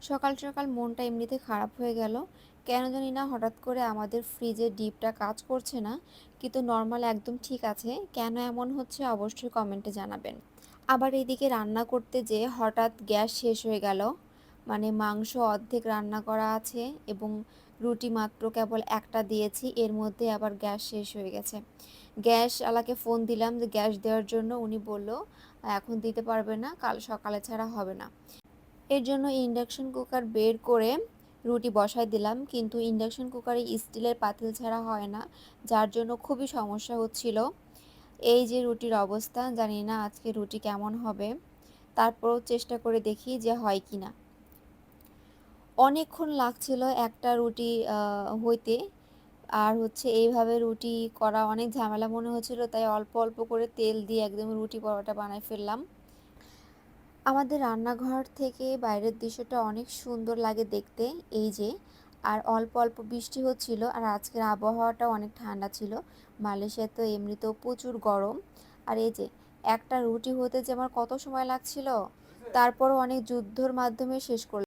সকাল সকাল মনটা এমনিতে খারাপ হয়ে গেল। কেন জানি না হঠাৎ করে আমাদের ফ্রিজের ডিপটা কাজ করছে না, কিন্তু নর্মাল একদম ঠিক আছে। কেন এমন হচ্ছে অবশ্যই কমেন্টে জানাবেন। আবার এদিকে রান্না করতে যেয়ে হঠাৎ গ্যাস শেষ হয়ে গেল। মানে মাংস অর্ধেক রান্না করা আছে এবং রুটি মাত্র কেবল একটা দিয়েছি, এর মধ্যে আবার গ্যাস শেষ হয়ে গেছে। গ্যাস আলাকে ফোন দিলাম যে গ্যাস দেওয়ার জন্য, উনি বলল এখন দিতে পারবে না, কাল সকালে ছাড়া হবে না। এর জন্য ইন্ডাকশন কুকার বের করে রুটি বসায় দিলাম, কিন্তু ইন্ডাকশন কুকারে স্টিলের পাতিল ছাড়া হয় না, যার জন্য খুবই সমস্যা হচ্ছিল। এই যে রুটির অবস্থা, জানি না আজকে রুটি কেমন হবে। তারপরও চেষ্টা করে দেখি যে হয় কি না। অনেকক্ষণ লাগছিল একটা রুটি হইতে। আর হচ্ছে এইভাবে রুটি করা অনেক ঝামেলা মনে হচ্ছিল, তাই অল্প অল্প করে তেল দিয়ে একদম রুটি পরোটা বানায় ফেললাম। আমাদের রান্নাঘর থেকে বাইরের দৃশ্যটা অনেক সুন্দর লাগে দেখতে। এই যে, আর অল্প অল্প বৃষ্টি হচ্ছিল, আর আজকের আবহাওয়াটা অনেক ঠান্ডা ছিল। মালয়েশিয়া তো এমনিতেও প্রচুর গরম। আর এই যে, একটা রুটি হতে যে আমার কত সময় লাগছিল, তারপরও অনেক যুদ্ধর মাধ্যমে শেষ করলাম।